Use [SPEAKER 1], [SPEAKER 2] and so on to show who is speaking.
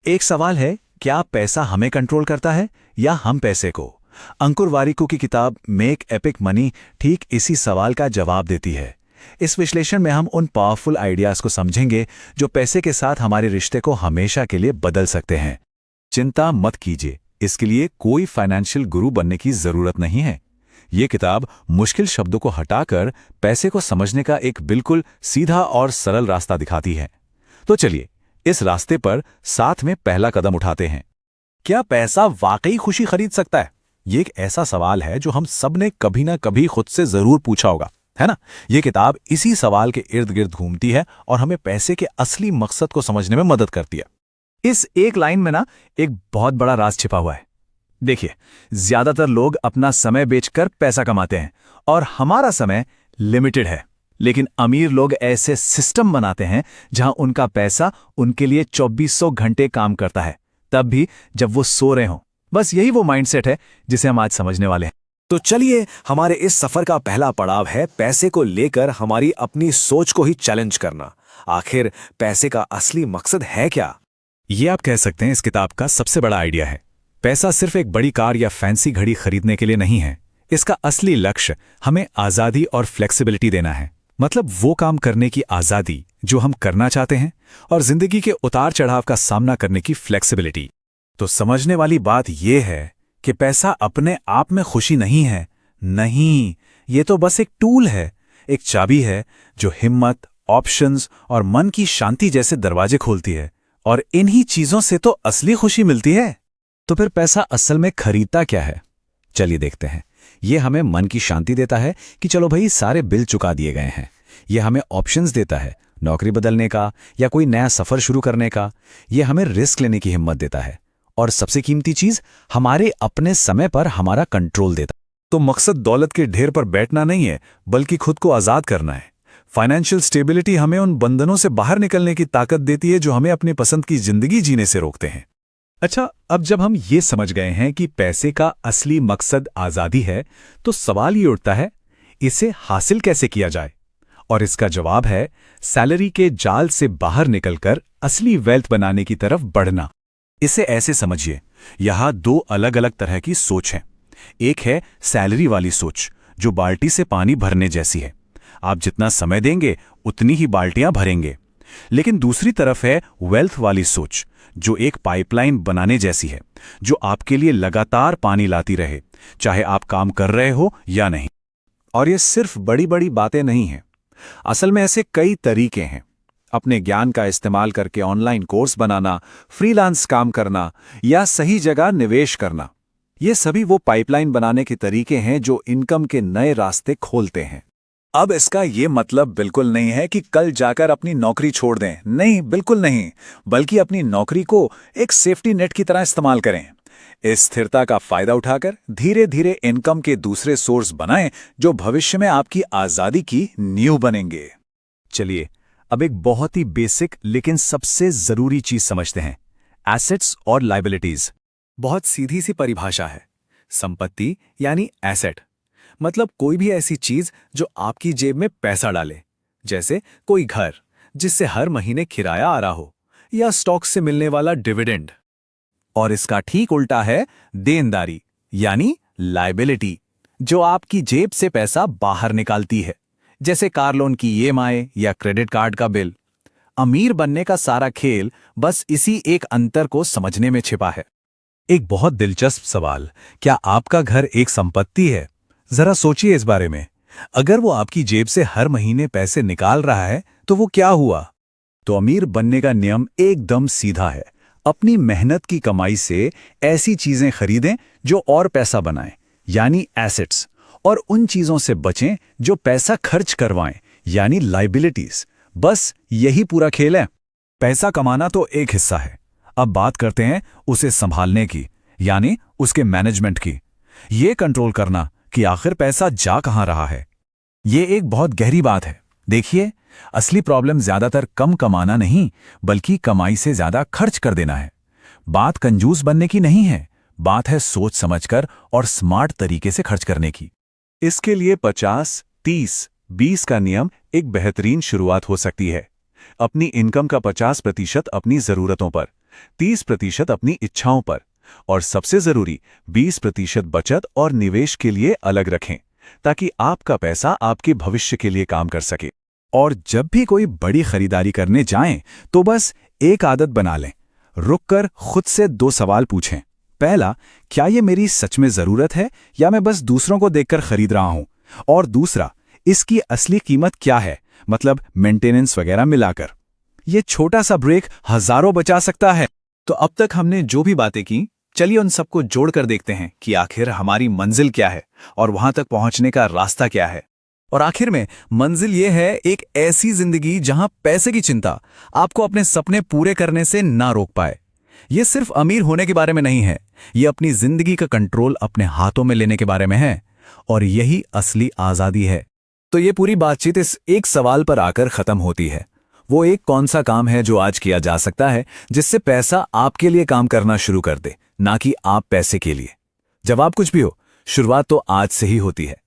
[SPEAKER 1] एक सवाल है, क्या पैसा हमें कंट्रोल करता है या हम पैसे को? अंकुर वारिकू की किताब मेक एपिक मनी ठीक इसी सवाल का जवाब देती है। इस विश्लेषण में हम उन पावरफुल आइडियाज को समझेंगे जो पैसे के साथ हमारे रिश्ते को हमेशा के लिए बदल सकते हैं। चिंता मत कीजिए, इसके लिए कोई फाइनेंशियल गुरु बनने की जरूरत नहीं है। ये किताब मुश्किल शब्दों को हटाकर पैसे को समझने का एक बिल्कुल सीधा और सरल रास्ता दिखाती है। तो चलिए इस रास्ते पर साथ में पहला कदम उठाते हैं। क्या पैसा वाकई खुशी खरीद सकता है? ये एक ऐसा सवाल है जो हम सब ने कभी ना कभी खुद से जरूर पूछा होगा, है ना? ये किताब इसी सवाल के इर्द गिर्द घूमती है और हमें पैसे के असली मकसद को समझने में मदद करती है। इस एक लाइन में ना एक बहुत बड़ा राज छिपा हुआ है। देखिए, ज्यादातर लोग अपना समय बेचकर पैसा कमाते हैं और हमारा समय लिमिटेड है। लेकिन अमीर लोग ऐसे सिस्टम बनाते हैं जहां उनका पैसा उनके लिए 2400 घंटे काम करता है, तब भी जब वो सो रहे हों। बस यही वो माइंडसेट है जिसे हम आज समझने वाले हैं।
[SPEAKER 2] तो चलिए, हमारे इस सफर का पहला पड़ाव है पैसे को लेकर हमारी अपनी सोच को ही चैलेंज करना। आखिर पैसे का असली मकसद है क्या?
[SPEAKER 1] ये आप कह सकते हैं इस किताब का सबसे बड़ा आइडिया है। पैसा सिर्फ एक बड़ी कार या फैंसी घड़ी खरीदने के लिए नहीं है। इसका असली लक्ष्य हमें आज़ादी और फ्लेक्सिबिलिटी देना है। मतलब वो काम करने की आज़ादी जो हम करना चाहते हैं और जिंदगी के उतार चढ़ाव का सामना करने की फ्लेक्सिबिलिटी। तो समझने वाली बात यह है कि पैसा अपने आप में खुशी नहीं है। नहीं, ये तो बस एक टूल है, एक चाबी है जो हिम्मत, ऑप्शंस और मन की शांति जैसे दरवाजे खोलती है। और इन्हीं चीजों से तो असली खुशी मिलती है। तो फिर पैसा असल में खरीदता क्या है? चलिए देखते हैं। ये हमें मन की शांति देता है कि चलो भाई सारे बिल चुका दिए गए हैं। ये हमें ऑप्शंस देता है, नौकरी बदलने का या कोई नया सफर शुरू करने का। ये हमें रिस्क लेने की हिम्मत देता है और सबसे कीमती चीज, हमारे अपने समय पर हमारा कंट्रोल देता है। तो मकसद दौलत के ढेर पर बैठना नहीं है, बल्कि खुद को आजाद करना है। फाइनेंशियल स्टेबिलिटी हमें उन बंधनों से बाहर निकलने की ताकत देती है जो हमें अपनी पसंद की जिंदगी जीने से रोकते हैं। अच्छा, अब जब हम ये समझ गए हैं कि पैसे का असली मकसद आजादी है, तो सवाल ये उठता है, इसे हासिल कैसे किया जाए? और इसका जवाब है सैलरी के जाल से बाहर निकलकर असली वेल्थ बनाने की तरफ बढ़ना। इसे ऐसे समझिए, यहां दो अलग अलग तरह की सोच है। एक है सैलरी वाली सोच, जो बाल्टी से पानी भरने जैसी है। आप जितना समय देंगे उतनी ही बाल्टियां भरेंगे। लेकिन दूसरी तरफ है वेल्थ वाली सोच, जो एक पाइपलाइन बनाने जैसी है, जो आपके लिए लगातार पानी लाती रहे, चाहे आप काम कर रहे हो या नहीं। और ये सिर्फ बड़ी बड़ी बातें नहीं हैं। असल में ऐसे कई तरीके हैं। अपने ज्ञान का इस्तेमाल करके ऑनलाइन कोर्स बनाना, फ्रीलांस काम करना या सही जगह निवेश करना, ये सभी वो पाइपलाइन बनाने के तरीके हैं जो इनकम के नए रास्ते खोलते हैं। अब इसका ये मतलब बिल्कुल नहीं है कि कल जाकर अपनी नौकरी छोड़ दें। नहीं, बिल्कुल नहीं। बल्कि अपनी नौकरी को एक सेफ्टी नेट की तरह इस्तेमाल करें। इस स्थिरता का फायदा उठाकर धीरे धीरे इनकम के दूसरे सोर्स बनाएं जो भविष्य में आपकी आजादी की नींव बनेंगे। चलिए अब एक बहुत ही बेसिक लेकिन सबसे जरूरी चीज समझते हैं, एसेट्स और लायबिलिटीज। बहुत सीधी सी परिभाषा है। संपत्ति यानी एसेट, मतलब कोई भी ऐसी चीज जो आपकी जेब में पैसा डाले, जैसे कोई घर जिससे हर महीने किराया आ रहा हो, या स्टॉक से मिलने वाला डिविडेंड। और इसका ठीक उल्टा है देनदारी यानी लायबिलिटी, जो आपकी जेब से पैसा बाहर निकालती है, जैसे कार लोन की ईएमआई या क्रेडिट कार्ड का बिल। अमीर बनने का सारा खेल बस इसी एक अंतर को समझने में छिपा है। एक बहुत दिलचस्प सवाल, क्या आपका घर एक संपत्ति है? जरा सोचिए इस बारे में। अगर वो आपकी जेब से हर महीने पैसे निकाल रहा है तो वो क्या हुआ? तो अमीर बनने का नियम एकदम सीधा है। अपनी मेहनत की कमाई से ऐसी चीजें खरीदें जो और पैसा बनाएं, यानी एसेट्स, और उन चीजों से बचें जो पैसा खर्च करवाएं, यानी लायबिलिटीज। बस यही पूरा खेल है। पैसा कमाना तो एक हिस्सा है, अब बात करते हैं उसे संभालने की, यानी उसके मैनेजमेंट की। ये कंट्रोल करना कि आखिर पैसा जा कहां रहा है। ये एक बहुत गहरी बात है। देखिए, असली प्रॉब्लम ज्यादातर कम कमाना नहीं, बल्कि कमाई से ज्यादा खर्च कर देना है। बात कंजूस बनने की नहीं है, बात है सोच समझकर और स्मार्ट तरीके से खर्च करने की। इसके लिए 50-30-20 का नियम एक बेहतरीन शुरुआत हो सकती है। अपनी इनकम का 50% अपनी जरूरतों पर,
[SPEAKER 3] 30% अपनी इच्छाओं पर और सबसे जरूरी 20% बचत और निवेश के लिए अलग रखें, ताकि आपका पैसा आपके भविष्य के लिए काम कर सके।
[SPEAKER 1] और जब भी कोई बड़ी खरीदारी करने जाएं, तो बस एक आदत बना लें। रुककर खुद से 2 सवाल पूछें। पहला, क्या ये मेरी सच में जरूरत है या मैं बस दूसरों को देखकर खरीद रहा हूं? और दूसरा, इसकी असली कीमत क्या है, मतलब मेंटेनेंस वगैरह मिलाकर। ये छोटा सा ब्रेक हजारों बचा सकता है। तो अब तक हमने जो भी बातें की, चलिए उन सबको जोड़कर देखते हैं कि आखिर हमारी मंजिल क्या है और वहां तक पहुंचने का रास्ता क्या है। और आखिर में मंजिल ये है एक ऐसी जिंदगी जहां पैसे की चिंता आपको अपने सपने पूरे करने से ना रोक पाए। ये सिर्फ अमीर होने के बारे में नहीं है, ये अपनी जिंदगी का कंट्रोल अपने हाथों में लेने के बारे में है, और यही असली आजादी है।
[SPEAKER 2] तो ये पूरी बातचीत इस एक सवाल पर आकर खत्म होती है। वो एक कौन सा काम है जो आज किया जा सकता है जिससे पैसा आपके लिए काम करना शुरू कर दे, ना कि आप पैसे के लिए? जवाब कुछ भी हो, शुरुआत तो आज से ही होती है।